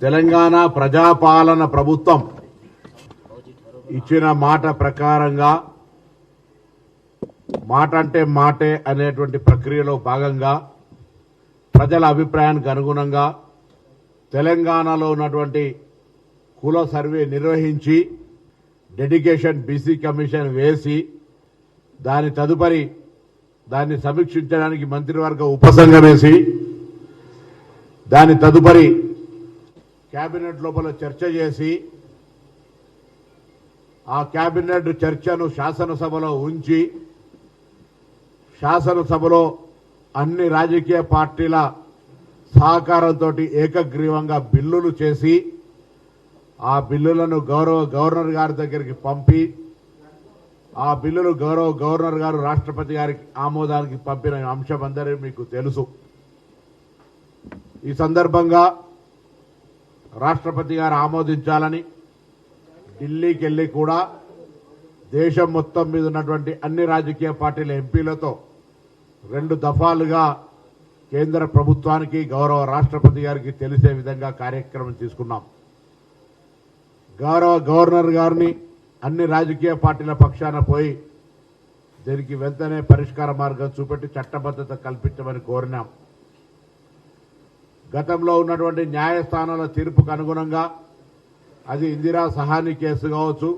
తెలంగాణ ప్రజాపాలన ప్రభుత్వం ఇచ్చిన మాట ప్రకారంగా మాట అంటే మాటే అనేటువంటి ప్రక్రియలో భాగంగా ప్రజల అభిప్రాయానికి అనుగుణంగా తెలంగాణలో ఉన్నటువంటి కుల సర్వే నిర్వహించి డెడికేషన్ బీసీ కమిషన్ వేసి దాని తదుపరి దాన్ని సమీక్షించడానికి మంత్రివర్గ ఉపసంఘం వేసి దాని తదుపరి కేబినెట్ లోపల చర్చ చేసి ఆ కేబినెట్ చర్చను శాసనసభలో ఉంచి శాసనసభలో అన్ని రాజకీయ పార్టీల సహకారంతో ఏకగ్రీవంగా బిల్లులు చేసి ఆ బిల్లులను గవర్నర్ గారి దగ్గరికి పంపి ఆ బిల్లులు గవర్నర్ గారు రాష్ట్రపతి గారికి ఆమోదానికి పంపిన అంశం అందరూ మీకు తెలుసు. ఈ సందర్భంగా రాష్ట్రపతి గారు ఆమోదించాలని ఢిల్లీకి వెళ్లి కూడా దేశం మొత్తం మీద ఉన్నటువంటి అన్ని రాజకీయ పార్టీల ఎంపీలతో 2 దఫాలుగా కేంద్ర ప్రభుత్వానికి గౌరవ రాష్ట్రపతి గారికి తెలిసే విధంగా కార్యక్రమం తీసుకున్నాం. గౌరవ గవర్నర్ గారిని అన్ని రాజకీయ పార్టీల పక్షాన పోయి దీనికి వెంటనే పరిష్కార మార్గం చూపెట్టి చట్టబద్ధత కల్పించమని కోరినాం. గతంలో ఉన్నటువంటి న్యాయస్థానాల తీర్పుకు అనుగుణంగా అది ఇందిరా సహాని కేసు కావచ్చు,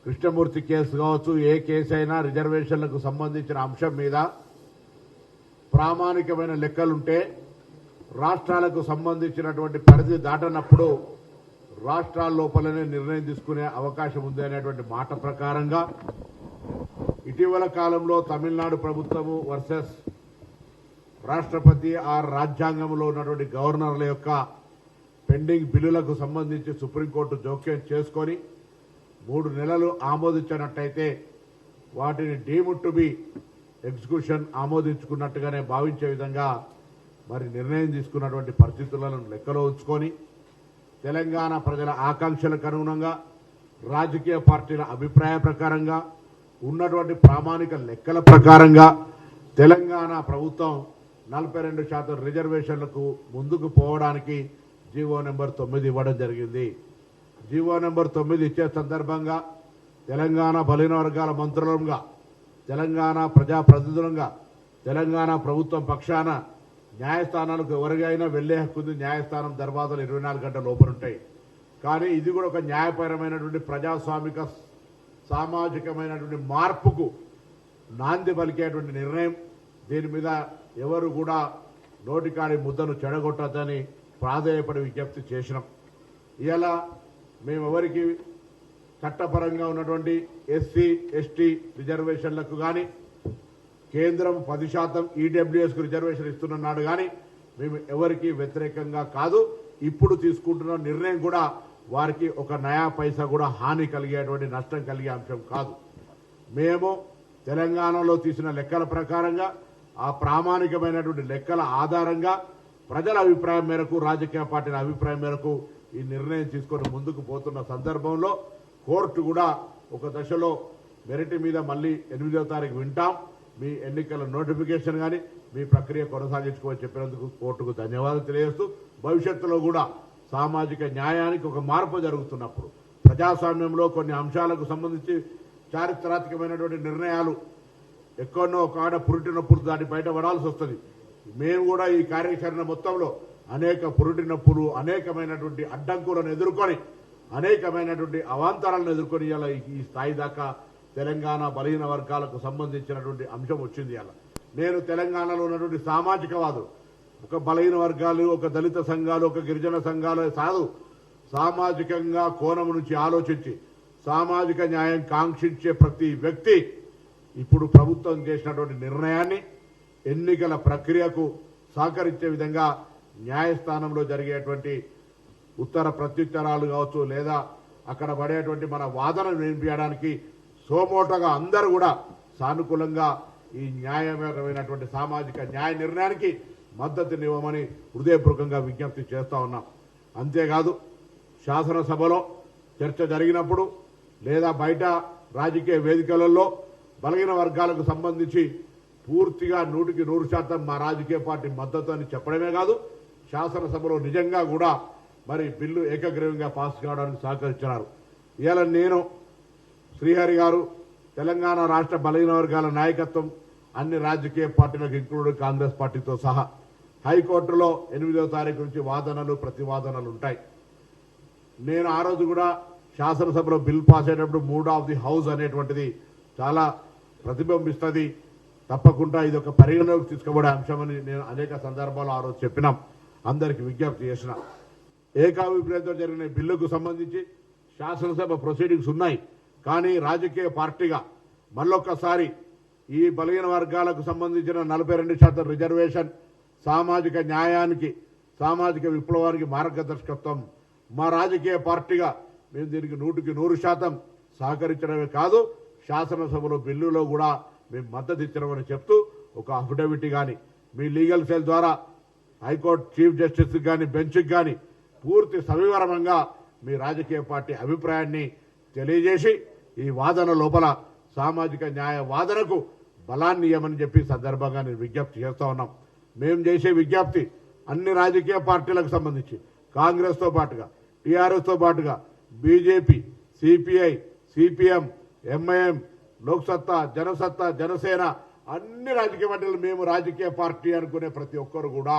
కృష్ణమూర్తి కేసు కావచ్చు, ఏ కేసు అయినా రిజర్వేషన్లకు సంబంధించిన అంశం మీద ప్రామాణికమైన లెక్కలుంటే రాష్ట్రాలకు సంబంధించినటువంటి పరిధి దాటనప్పుడు రాష్ట్రాల లోపలనే నిర్ణయం తీసుకునే అవకాశం ఉంది అనేటువంటి మాట ప్రకారంగా ఇటీవల కాలంలో తమిళనాడు ప్రభుత్వము వర్సెస్ రాష్ట్రపతి ఆ రాజ్యాంగంలో ఉన్నటువంటి గవర్నర్ల యొక్క పెండింగ్ బిల్లులకు సంబంధించి సుప్రీంకోర్టు జోక్యం చేసుకొని 3 నెలలు ఆమోదించినట్టయితే వాటిని డీమ్డ్ టు బి ఎగ్జిక్యూషన్ ఆమోదించుకున్నట్టుగానే భావించే విధంగా మరి నిర్ణయం తీసుకున్నటువంటి పరిస్థితులను లెక్కలో ఉంచుకొని తెలంగాణ ప్రజల ఆకాంక్షలకు అనుగుణంగా రాజకీయ పార్టీల అభిప్రాయ ప్రకారంగా ఉన్నటువంటి ప్రామాణిక లెక్కల ప్రకారంగా తెలంగాణ ప్రభుత్వం 42% రిజర్వేషన్లకు ముందుకు పోవడానికి జీవో నెంబర్ 9 ఇవ్వడం జరిగింది. జీవో నెంబర్ 9 ఇచ్చే సందర్భంగా తెలంగాణ బలహీన వర్గాల మంత్రులంగా, తెలంగాణ ప్రజాప్రతినిధులంగా, తెలంగాణ ప్రభుత్వం పక్షాన న్యాయస్థానాలకు ఎవరికైనా వెళ్లే హక్కు ఉంది. న్యాయస్థానం దర్వాజాలు 24 గంటల లోపల ఉంటాయి. కానీ ఇది కూడా ఒక న్యాయపరమైనటువంటి ప్రజాస్వామిక సామాజికమైనటువంటి మార్పుకు నాంది పలికేటువంటి నిర్ణయం. దీని మీద ఎవరు కూడా నోటికాడి ముద్దను చెడగొట్టద్దని ప్రాధేయపడి విజ్ఞప్తి చేసినాం. ఇలా మేమెవరికి చట్టపరంగా ఉన్నటువంటి ఎస్సీ ఎస్టీ రిజర్వేషన్లకు కానీ కేంద్రం 10% ఈడబ్ల్యూఎస్కు రిజర్వేషన్ ఇస్తున్నాడు కానీ మేము ఎవరికి వ్యతిరేకంగా కాదు. ఇప్పుడు తీసుకుంటున్న నిర్ణయం కూడా వారికి ఒక నయా పైసా కూడా హాని కలిగేటువంటి నష్టం కలిగే అంశం కాదు. మేము తెలంగాణలో తీసిన లెక్కల ప్రకారంగా ఆ ప్రామాణికమైనటువంటి లెక్కల ఆధారంగా ప్రజల అభిప్రాయం మేరకు, రాజకీయ పార్టీల అభిప్రాయం మేరకు ఈ నిర్ణయం తీసుకొని ముందుకు పోతున్న సందర్భంలో కోర్టు కూడా ఒక దశలో మెరిట్ మీద మళ్ళీ 8వ తారీఖు వింటాం, మీ ఎన్నికల నోటిఫికేషన్ కానీ మీ ప్రక్రియ కొనసాగించుకోమని చెప్పినందుకు కోర్టుకు ధన్యవాదాలు తెలియజేస్తూ భవిష్యత్తులో కూడా సామాజిక న్యాయానికి ఒక మార్పు జరుగుతున్నప్పుడు ప్రజాస్వామ్యంలో కొన్ని అంశాలకు సంబంధించి చారిత్రాత్మకమైనటువంటి నిర్ణయాలు ఎక్కడో ఒక ఆడ పురిటినప్పుడు దాటి బయట పడాల్సి వస్తుంది. మేము కూడా ఈ కార్యాచరణ మొత్తంలో అనేక పురిటినప్పులు, అనేకమైనటువంటి అడ్డంకులను ఎదుర్కొని, అనేకమైనటువంటి అవాంతరాలను ఎదుర్కొని ఇలా ఈ స్థాయి దాకా తెలంగాణ బలహీన వర్గాలకు సంబంధించినటువంటి అంశం వచ్చింది. అలా నేను తెలంగాణలో ఉన్నటువంటి సామాజికవాదులు, ఒక బలహీన వర్గాలు, ఒక దళిత సంఘాలు, ఒక గిరిజన సంఘాలు కాదు, సామాజికంగా కోణం నుంచి ఆలోచించి సామాజిక న్యాయం కాంక్షించే ప్రతి వ్యక్తి ఇప్పుడు ప్రభుత్వం చేసినటువంటి నిర్ణయాన్ని ఎన్నికల ప్రక్రియకు సహకరించే విధంగా న్యాయస్థానంలో జరిగేటువంటి ఉత్తర ప్రత్యుత్తరాలు కావచ్చు, లేదా అక్కడ పడేటువంటి మన వాదనను వినిపించడానికి సోమోటగా అందరూ కూడా సానుకూలంగా ఈ న్యాయపరమైనటువంటి సామాజిక న్యాయ నిర్ణయానికి మద్దతునివ్వమని హృదయపూర్వకంగా విజ్ఞప్తి చేస్తా ఉన్నాం. అంతేకాదు శాసనసభలో చర్చ జరిగినప్పుడు లేదా బయట రాజకీయ వేదికలలో బలహీన వర్గాలకు సంబంధించి పూర్తిగా 100% మా రాజకీయ పార్టీ మద్దతు అని చెప్పడమే కాదు, శాసనసభలో నిజంగా కూడా మరి బిల్లు ఏకగ్రీవంగా పాస్ కావడానికి సహకరించినారు. ఇవాళ నేను, శ్రీహరి గారు, తెలంగాణ రాష్ట్ర బలహీన వర్గాల నాయకత్వం, అన్ని రాజకీయ పార్టీలకు ఇంక్లూడ్ కాంగ్రెస్ పార్టీతో సహా హైకోర్టులో 8వ తారీఖు నుంచి వాదనలు ప్రతివాదనలు ఉంటాయి. నేను ఆ రోజు కూడా శాసనసభలో బిల్ పాస్ అయ్యేటప్పుడు మూడ్ ఆఫ్ ది హౌస్ అనేటువంటిది చాలా ప్రతిబింబిస్తుంది, తప్పకుండా ఇది ఒక పరిగణలోకి తీసుకోబడే అంశమని నేను అనేక సందర్భాల్లో ఆ రోజు చెప్పినాం, అందరికి విజ్ఞప్తి చేసిన. ఏకాభిప్రాయంతో జరిగిన బిల్లుకు సంబంధించి శాసనసభ ప్రొసీడింగ్స్ ఉన్నాయి. కానీ రాజకీయ పార్టీగా మళ్ళొక్కసారి ఈ బలహీన వర్గాలకు సంబంధించిన 42% రిజర్వేషన్, సామాజిక న్యాయానికి, సామాజిక విప్లవానికి మార్గదర్శకత్వం మా రాజకీయ పార్టీగా మేము దీనికి 100% సహకరించడమే కాదు, శాసనసభలో బిల్లులో కూడా మేము మద్దతు ఇచ్చినామని చెప్తూ ఒక అఫిడవిట్ కానీ మీ లీగల్ సెల్ ద్వారా హైకోర్టు చీఫ్ జస్టిస్ కానీ బెంచ్కి కానీ పూర్తి సవివరంగా మీ రాజకీయ పార్టీ అభిప్రాయాన్ని తెలియజేసి ఈ వాదన లోపల సామాజిక న్యాయ వాదనకు బలాన్ని ఇవ్వమని చెప్పి సందర్భంగా నేను విజ్ఞప్తి చేస్తూ ఉన్నాం. మేము చేసే విజ్ఞప్తి అన్ని రాజకీయ పార్టీలకు సంబంధించి కాంగ్రెస్తో పాటుగా, టీఆర్ఎస్తో పాటుగా BJP, CPI, CPM, MIM, Loksatta, Janasatta, Janasena, అన్ని రాజకీయ పార్టీలు, మేము రాజకీయ పార్టీ అనుకునే ప్రతి ఒక్కరు కూడా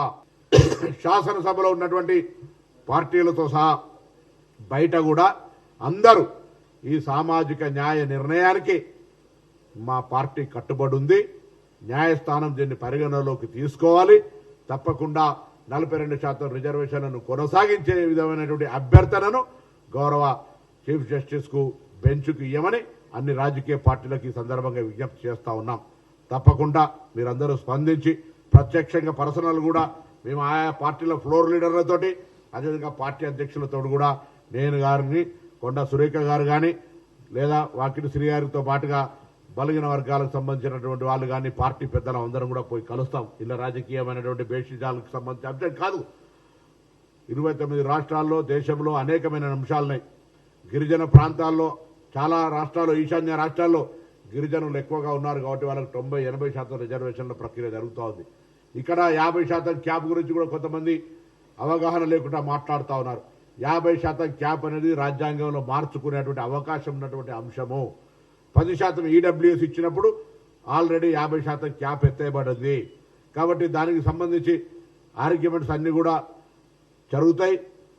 శాసనసభలో ఉన్నటువంటి పార్టీలతో సహా బయట కూడా అందరూ ఈ సామాజిక న్యాయ నిర్ణయానికి మా పార్టీ కట్టుబడి ఉంది. న్యాయస్థానం దీన్ని పరిగణలోకి తీసుకోవాలి, తప్పకుండా 42% రిజర్వేషన్లను కొనసాగించే విధమైనటువంటి అభ్యర్థనను గౌరవ చీఫ్ జస్టిస్కు, బెంచ్కు ఇవ్వమని అన్ని రాజకీయ పార్టీలకు ఈ సందర్భంగా విజ్ఞప్తి చేస్తూ ఉన్నాం. తప్పకుండా మీరందరూ స్పందించి ప్రత్యక్షంగా పర్సనల్ కూడా మేము ఆయా పార్టీల ఫ్లోర్ లీడర్లతోటి, అదేవిధంగా పార్టీ అధ్యక్షులతో కూడా నేను గారిని, కొండా సురేఖ గారు కానీ, లేదా వాకిటి శ్రీ గారితో పాటుగా బలహీన వర్గాలకు సంబంధించినటువంటి వాళ్ళు కానీ పార్టీ పెద్దలు అందరం కూడా పోయి కలుస్తాం. ఇలా రాజకీయమైనటువంటి బేషిజాలకు సంబంధించిన అంశం కాదు. 29 రాష్ట్రాల్లో, దేశంలో అనేకమైన అంశాలున్నాయి. గిరిజన ప్రాంతాల్లో చాలా రాష్ట్రాల్లో, ఈశాన్య రాష్ట్రాల్లో గిరిజనులు ఎక్కువగా ఉన్నారు కాబట్టి వాళ్ళకి 90-80% రిజర్వేషన్ల ప్రక్రియ జరుగుతూ ఉంది. ఇక్కడ 50% క్యాప్ గురించి కూడా కొంతమంది అవగాహన లేకుండా మాట్లాడుతూ ఉన్నారు. 50% క్యాప్ అనేది రాజ్యాంగంలో మార్చుకునేటువంటి అవకాశం ఉన్నటువంటి అంశము. 10% ఈడబ్ల్యూఎస్ ఇచ్చినప్పుడు ఆల్రెడీ 50% క్యాప్ ఎత్తేయబడింది. కాబట్టి దానికి సంబంధించి ఆర్గ్యుమెంట్స్ అన్ని కూడా జరుగుతాయి.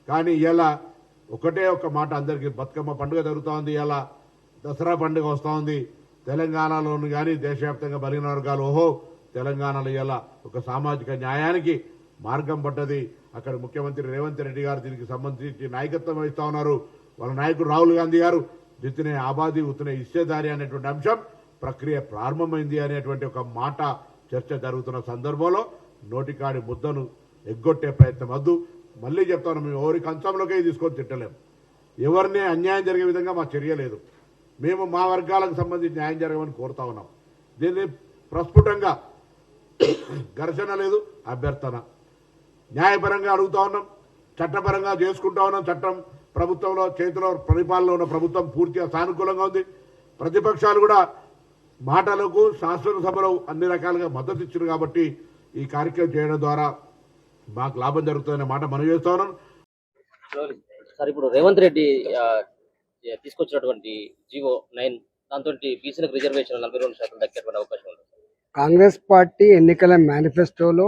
కానీ ఇలా ఒకటే ఒక మాట అందరికీ, బతుకమ్మ పండుగ జరుగుతూ ఉంది, ఇలా దసరా పండుగ వస్తూ ఉంది. తెలంగాణలోని కానీ దేశవ్యాప్తంగా బలహీన వర్గాలు, ఓహో తెలంగాణలో ఇలా ఒక సామాజిక న్యాయానికి మార్గం పడ్డది, అక్కడ ముఖ్యమంత్రి రేవంత్ రెడ్డి గారు దీనికి సంబంధించి నాయకత్వం వహిస్తూ ఉన్నారు, వాళ్ళ నాయకుడు రాహుల్ గాంధీ గారు జితనే ఆబాదీ ఉతనే ఇచ్చేదారి అనేటువంటి అంశం ప్రక్రియ ప్రారంభమైంది అనేటువంటి ఒక మాట చర్చ జరుగుతున్న సందర్భంలో నోటికాడి ముద్దను ఎగ్గొట్టే ప్రయత్నం వద్దు. మళ్ళీ చెప్తాను, మేము ఎవరి కంచంలోకే తీసుకొని తిట్టలేము, ఎవరిని అన్యాయం జరిగే విధంగా మా చర్య లేదు. మేము మా వర్గాలకు సంబంధించి న్యాయం జరగమని కోరుతా ఉన్నాం. దీన్ని ప్రస్ఫుటంగా ఘర్షణ లేదు, అభ్యర్థన న్యాయపరంగా అడుగుతా ఉన్నాం, చట్టపరంగా చేసుకుంటా ఉన్నాం. చట్టం ప్రభుత్వంలో చేతిలో పరిపాలనలో ఉన్న ప్రభుత్వం పూర్తిగా సానుకూలంగా ఉంది. ప్రతిపక్షాలు కూడా మాటలకు శాసనసభలో అన్ని రకాలుగా మద్దతు ఇచ్చారు. కాబట్టి ఈ కార్యక్రమం చేయడం ద్వారా మాకు లాభం జరుగుతుందనే మాట మనం చేస్తా ఉన్నాం. సార్, ఇప్పుడు రేవంత్ రెడ్డి తీసుకొచ్చినటువంటి జీవో 9 దాంతో బీసీలకు రిజర్వేషన్ 42% దక్కేటువంటి అవకాశం ఉంది. కాంగ్రెస్ పార్టీ ఎన్నికల మేనిఫెస్టోలో,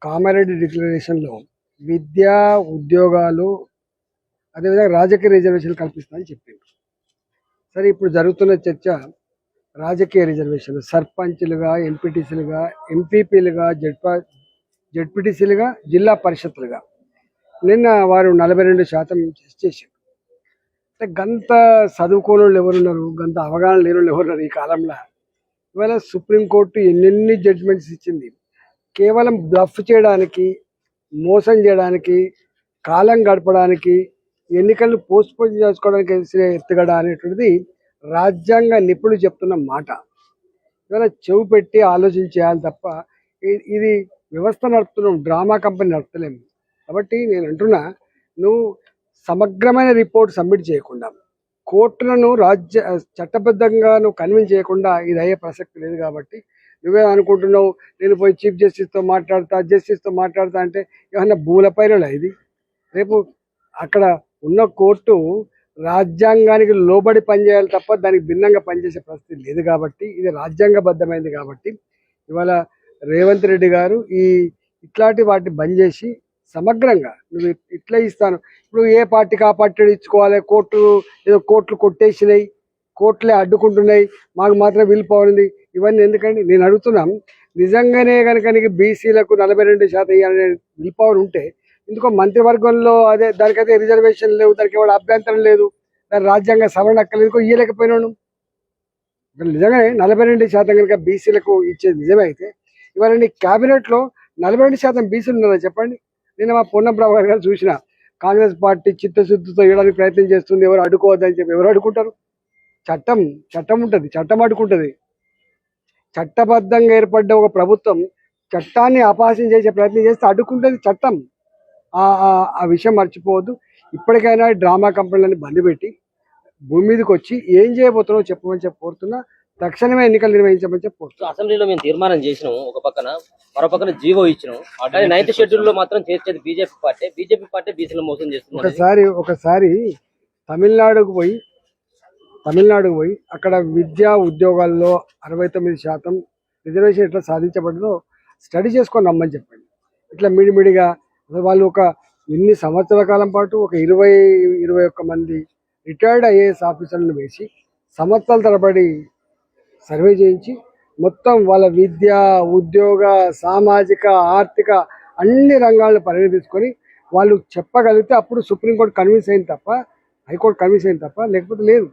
కామారెడ్డి డిక్లరేషన్లో విద్యా, ఉద్యోగాలు, అదేవిధంగా రాజకీయ రిజర్వేషన్లు కల్పిస్తామని చెప్పింది. సరే, ఇప్పుడు జరుగుతున్న చర్చ రాజకీయ రిజర్వేషన్లు, సర్పంచ్లుగా, ఎంపీటీసీలుగా, ఎంపీపీలుగా, జడ్పీటీసీలుగా, జిల్లా పరిషత్లుగా నిన్న వారు 42% చేశారు. అంటే గంత చదువుకోని వాళ్ళు ఎవరున్నారు, గంత అవగాహన లేని వాళ్ళు ఎవరున్నారు ఈ కాలంలో? ఇవాళ సుప్రీంకోర్టు ఎన్నెన్ని జడ్జిమెంట్స్ ఇచ్చింది. కేవలం బ్లఫ్ చేయడానికి, మోసం చేయడానికి, కాలం గడపడానికి, ఎన్నికలను పోస్ట్పోన్ చేసుకోవడానికి ఎత్తుగడ అనేటువంటిది రాజ్యాంగ నిపుణులు చెప్తున్న మాట. ఇవాళ చెవు పెట్టి ఆలోచించేయాలి తప్ప ఇది వ్యవస్థ నడుపుతున్నాం, డ్రామా కంపెనీ నడుపుతలేము. కాబట్టి నేను అంటున్నా, నువ్వు సమగ్రమైన రిపోర్ట్ సబ్మిట్ చేయకుండా, కోర్టులను చట్టబద్ధంగా నువ్వు కన్విన్స్ చేయకుండా ఇది అయ్యే ప్రసక్తి లేదు. కాబట్టి నువ్వే అనుకుంటున్నావు నేను పోయి చీఫ్ జస్టిస్తో మాట్లాడతా, జస్టిస్తో మాట్లాడతా అంటే ఏమన్నా భూలపైన ఇది? రేపు అక్కడ ఉన్న కోర్టు రాజ్యాంగానికి లోబడి పనిచేయాలి తప్ప దానికి భిన్నంగా పనిచేసే పరిస్థితి లేదు కాబట్టి ఇది రాజ్యాంగబద్ధమైంది కాబట్టి ఇవాళ రేవంత్ రెడ్డి గారు ఇట్లాంటి వాటిని బంద్ చేసి సమగ్రంగా నువ్వు ఇట్లా ఇస్తాను ఇప్పుడు ఏ పార్టీకి ఆ పార్టీ ఇచ్చుకోవాలి కోర్టులు కొట్టేసినాయి కోర్టులే అడ్డుకుంటున్నాయి మాకు మాత్రం విల్ పవర్ ఉంది ఇవన్నీ ఎందుకండి నేను అడుగుతున్నాం నిజంగానే కనుక నీకు బీసీలకు 42% ఇవ్వాలనే విల్ పవర్ ఉంటే ఎందుకో మంత్రివర్గంలో అదే దానికైతే రిజర్వేషన్ లేవు దానికి ఎవరు అభ్యంతరం లేదు దాని రాజ్యాంగ సవరణ అక్కర్లేదు ఇయ్యలేకపోయినాను నిజంగానే 42% కనుక బీసీలకు ఇచ్చేది నిజమే అయితే ఇవాళ నీ క్యాబినెట్లో 42% బీసీలు ఉన్నారా చెప్పండి నేను మా పొన్నం ప్రభాకర్ గారు చూసిన కాంగ్రెస్ పార్టీ చిత్తశుద్ధితో ఇవ్వడానికి ప్రయత్నం చేస్తుంది ఎవరు అడ్డుకోవద్దని చెప్పి ఎవరు అడ్డుకుంటారు చట్టం ఉంటుంది చట్టం అడ్డుకుంటుంది చట్టబద్ధంగా ఏర్పడ్డ ఒక ప్రభుత్వం చట్టాన్ని అపహాస్యం చేసే ప్రయత్నం చేస్తే అడ్డుకుంటుంది చట్టం ఆ విషయం మర్చిపోవద్దు ఇప్పటికైనా డ్రామా కంపెనీలని బంద్ పెట్టి భూమి మీదకి వచ్చి ఏం చేయబోతున్నావు చెప్పమని చెప్పి కోరుతున్నా తక్షణమే ఎన్నికలు నిర్వహించమని చెప్పి కోరుతున్నా అసెంబ్లీలో మేము తీర్మానం చేసినాం ఒక పక్కన మరో పక్కన జీవో ఇచ్చినాం కానీ 9th షెడ్యూల్ లో మాత్రం చేర్చేది బీజేపీ పార్టీ బీసీలు మోసం చేస్తుంది ఒకసారి తమిళనాడుకు పోయి అక్కడ విద్యా ఉద్యోగాల్లో 69% రిజర్వేషన్ ఎట్లా సాధించబడిందో స్టడీ చేసుకొని రమ్మని చెప్పండి ఇట్లా మిడిమిడిగా వాళ్ళు ఒక ఇన్ని సంవత్సరాల కాలం పాటు ఒక 20-21 మంది రిటైర్డ్ ఐఏఎస్ ఆఫీసర్లను వేసి సంవత్సరాల తరబడి సర్వే చేయించి మొత్తం వాళ్ళ విద్య ఉద్యోగ సామాజిక ఆర్థిక అన్ని రంగాలను పరిగణ తీసుకొని వాళ్ళు చెప్పగలిగితే అప్పుడు సుప్రీంకోర్టు కన్విన్స్ అయింది తప్ప హైకోర్టు కన్విన్స్ అయింది తప్ప లేకపోతే లేదు